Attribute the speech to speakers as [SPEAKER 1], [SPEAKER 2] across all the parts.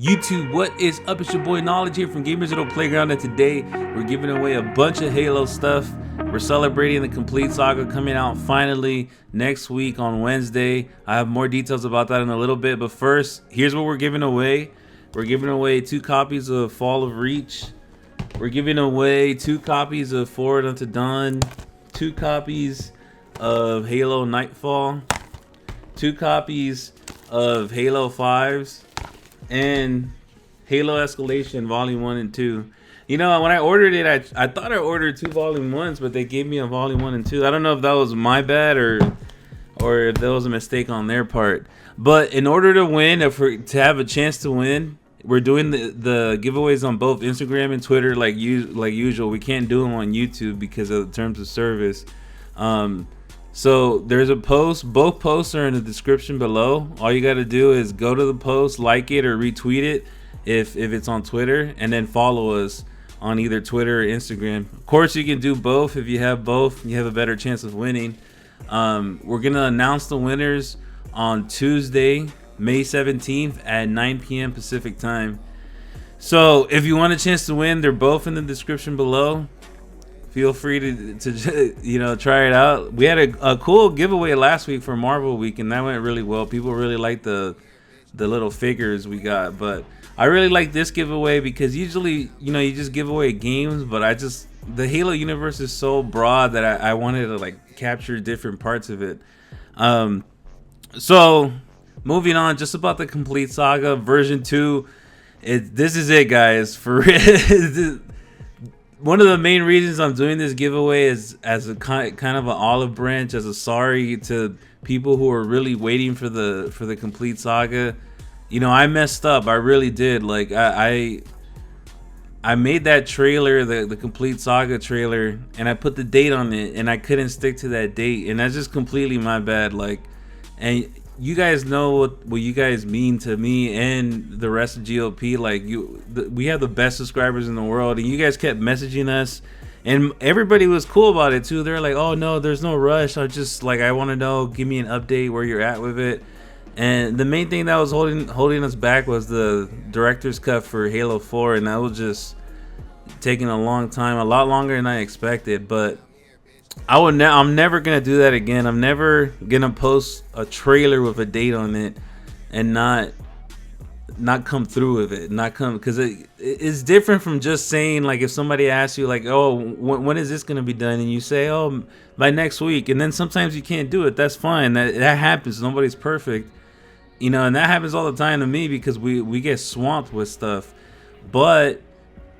[SPEAKER 1] YouTube, what is up? It's your boy Knowledge here from Gamers Little Playground, and today we're giving away a bunch of Halo stuff. We're celebrating the Complete Saga coming out finally next week on Wednesday. I have more details about that in a little bit, but first, here's what we're giving away. We're giving away 2 copies of Fall of Reach. We're giving away 2 copies of Forward Unto Dawn, 2 copies of Halo Nightfall, 2 copies of Halo 5s, and Halo Escalation Volume 1 and 2. You know, when I ordered it, I thought I ordered 2 Volume 1s, but they gave me a Volume 1 and 2. I don't know if that was my bad or if that was a mistake on their part. But in order to win, to have a chance to win, we're doing the giveaways on both Instagram and Twitter like usual. We can't do them on YouTube because of the terms of service. So there's a post. Both posts are in the description below. All you got to do is go to the post, like it or retweet it if it's on Twitter, and then follow us on either Twitter or Instagram. Of course, you can do both. If you have both, you have a better chance of winning. We're gonna announce the winners on Tuesday, May 17th at 9 p.m. Pacific time. So if you want a chance to win, they're both in the description below. Feel free to try it out. We had a cool giveaway last week for Marvel Week, and that went really well. People really liked the little figures we got, but I really like this giveaway because usually you just give away games, but the Halo universe is so broad that I wanted to like capture different parts of it. So moving on, just about the Complete Saga version 2. This is it, guys. For real. One of the main reasons I'm doing this giveaway is as a kind of an olive branch, as a sorry to people who are really waiting for the Complete Saga. I messed up. I really did. Like I made that trailer, the Complete Saga trailer, and I put the date on it, and I couldn't stick to that date, and that's just completely my bad. And you guys know what you guys mean to me and the rest of GOP. We have the best subscribers in the world, and you guys kept messaging us, and everybody was cool about it too. They're like, "Oh no, there's no rush. I want to know, give me an update where you're at with it." And the main thing that was holding us back was the director's cut for Halo 4, and that was just taking a long time, a lot longer than I expected. But I'm never gonna do that again. I'm never gonna post a trailer with a date on it and not come through with it. Because it's different from just saying, like, if somebody asks you like, "Oh, when is this gonna be done?" and you say, "Oh, by next week," and then sometimes you can't do it. That's fine. That happens. Nobody's perfect, and that happens all the time to me because we get swamped with stuff. But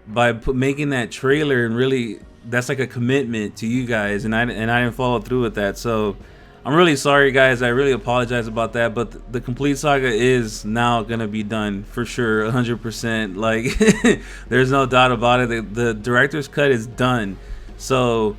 [SPEAKER 1] by making that trailer, and really, that's like a commitment to you guys, and I didn't follow through with that. So I'm really sorry, guys. I really apologize about that. But the Complete Saga is now gonna be done for sure, 100%. Like there's no doubt about it. The director's cut is done. So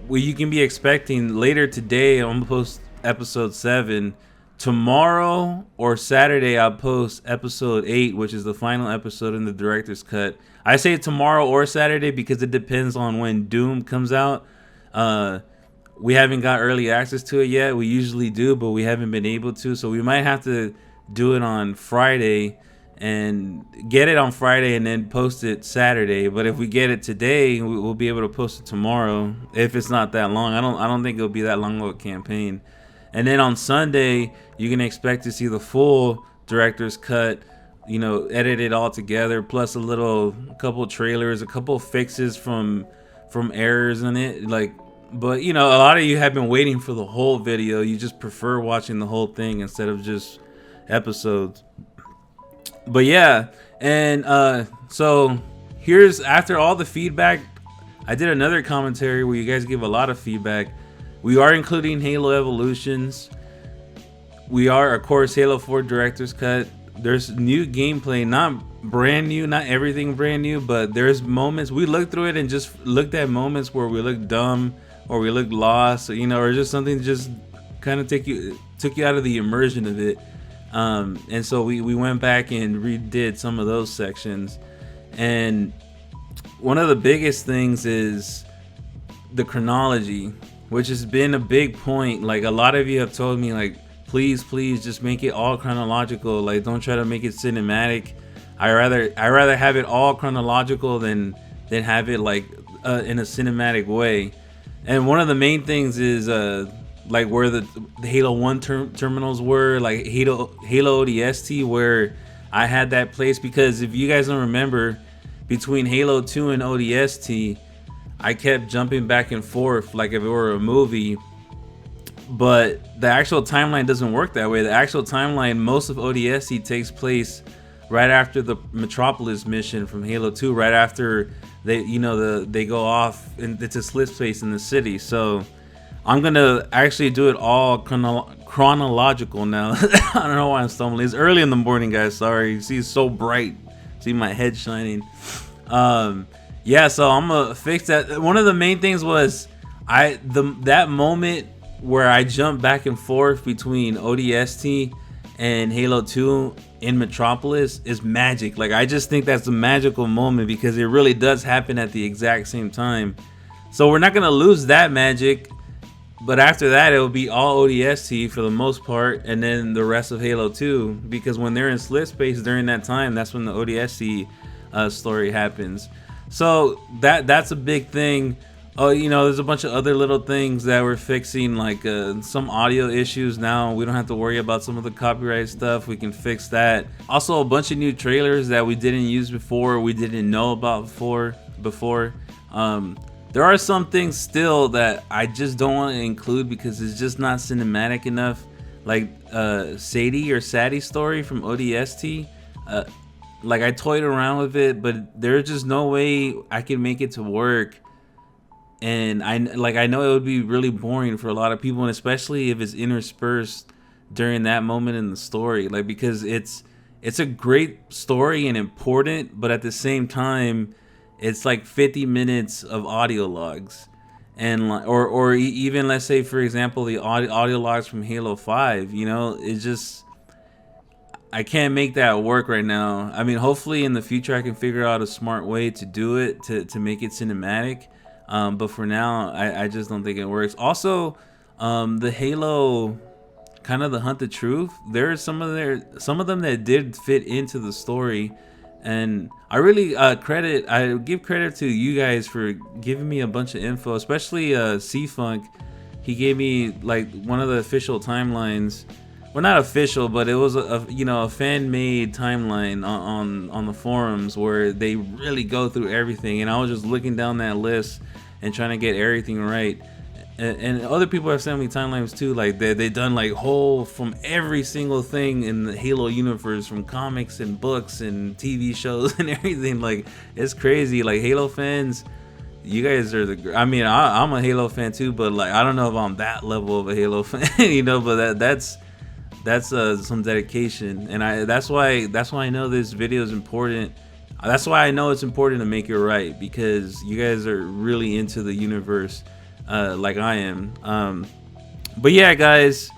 [SPEAKER 1] what you can be expecting later today, I'm gonna post episode 7. Tomorrow or Saturday, I'll post episode 8, which is the final episode in the director's cut. I say tomorrow or Saturday because it depends on when Doom comes out. We haven't got early access to it yet. We usually do, but we haven't been able to. So we might have to do it on Friday and get it on Friday and then post it Saturday. But if we get it today, we'll be able to post it tomorrow if it's not that long. I don't think it'll be that long of a campaign. And then on Sunday, you can expect to see the full director's cut, edited all together, plus a couple trailers, a couple fixes from errors in it. But a lot of you have been waiting for the whole video. You just prefer watching the whole thing instead of just episodes. But yeah, and so here's, after all the feedback, I did another commentary where you guys give a lot of feedback. We are including Halo Evolutions. We are, of course, Halo 4 Director's Cut. There's new gameplay, not brand new, not everything brand new, but there's moments. We looked through it and just looked at moments where we looked dumb or we looked lost, or just something just kind of took you out of the immersion of it. And so we went back and redid some of those sections. And one of the biggest things is the chronology, which has been a big point. Like, a lot of you have told me, like, please just make it all chronological. Like, don't try to make it cinematic. I rather have it all chronological than have it like in a cinematic way. And one of the main things is like where the Halo 1 terminals were, like Halo ODST, where I had that place, because if you guys don't remember, between Halo 2 and ODST, I kept jumping back and forth like if it were a movie. But the actual timeline doesn't work that way. The actual timeline, most of ODST takes place right after the Metropolis mission from Halo 2, right after they go off into slip space in the city. So I'm gonna actually do it all chronological now. I don't know why I'm stumbling. It's early in the morning, guys. Sorry. You see, it's so bright. See my head shining. Yeah. So I'm gonna fix that. One of the main things was that moment where I jumped back and forth between ODST and Halo 2 in Metropolis is magic. Like, I just think that's a magical moment because it really does happen at the exact same time. So we're not gonna lose that magic, but after that it will be all ODST for the most part, and then the rest of Halo 2, because when they're in slip space during that time, that's when the ODST story happens. So that's a big thing. Oh, there's a bunch of other little things that we're fixing, like some audio issues now. We don't have to worry about some of the copyright stuff. We can fix that. Also, a bunch of new trailers that we didn't use before, we didn't know about before. There are some things still that I just don't want to include because it's just not cinematic enough. Like Sadie's story from ODST. Like, I toyed around with it, but there's just no way I can make it to work. And I know it would be really boring for a lot of people, and especially if it's interspersed during that moment in the story, like, because it's a great story and important, but at the same time it's like 50 minutes of audio logs, and or even, let's say, for example, the audio logs from Halo 5. It's just, I can't make that work right now. I mean, hopefully in the future I can figure out a smart way to do it to make it cinematic. But for now, I just don't think it works. Also, the Halo, kind of the Hunt the Truth, there's some of them that did fit into the story, and I really give credit to you guys for giving me a bunch of info, especially C-Funk. He gave me like one of the official timelines. Well, not official, but it was a fan-made timeline on the forums where they really go through everything, and I was just looking down that list and trying to get everything right. And other people have sent me timelines too, like they done like whole from every single thing in the Halo universe, from comics and books and TV shows and everything. Like, it's crazy. Like, Halo fans, you guys are I mean, I'm a Halo fan too, but like, I don't know if I'm that level of a Halo fan, but that's some dedication, and that's why I know this video is important. That's why I know it's important to make it right, because you guys are really into the universe, like I am. But yeah, guys,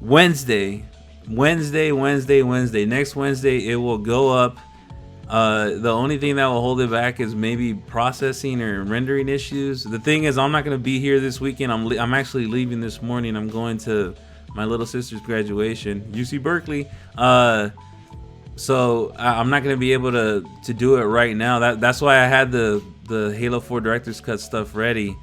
[SPEAKER 1] Wednesday. Next Wednesday, it will go up. The only thing that will hold it back is maybe processing or rendering issues. The thing is, I'm not gonna be here this weekend. I'm actually leaving this morning. I'm going to my little sister's graduation, UC Berkeley. So I'm not gonna be able to do it right now. That's why I had the Halo 4 Director's Cut stuff ready,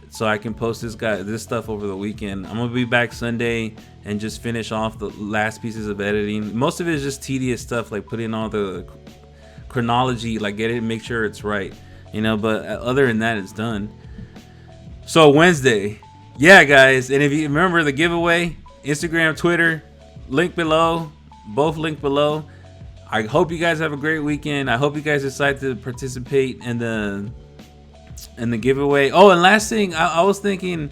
[SPEAKER 1] so I can post this stuff over the weekend. I'm gonna be back Sunday and just finish off the last pieces of editing. Most of it is just tedious stuff, like putting all the chronology, like make sure it's right, but other than that, it's done. So Wednesday, yeah, guys, and if you remember the giveaway, Instagram, Twitter, link below, both linked below. I hope you guys have a great weekend. I hope you guys decide to participate in the giveaway. Oh, and last thing, I was thinking,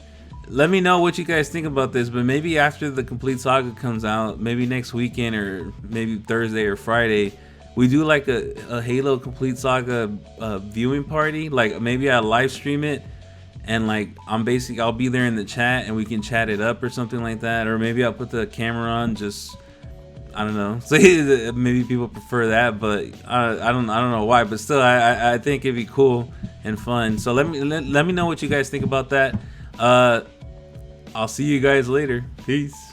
[SPEAKER 1] let me know what you guys think about this, but maybe after the Complete Saga comes out, maybe next weekend or maybe Thursday or Friday, we do like a Halo Complete Saga viewing party. Like, maybe I live stream it, and like I'll be there in the chat and we can chat it up or something like that. Or maybe I'll put the camera on, just, I don't know. So maybe people prefer that, but I don't know why. But still, I think it'd be cool and fun. So let me know what you guys think about that. I'll see you guys later. Peace.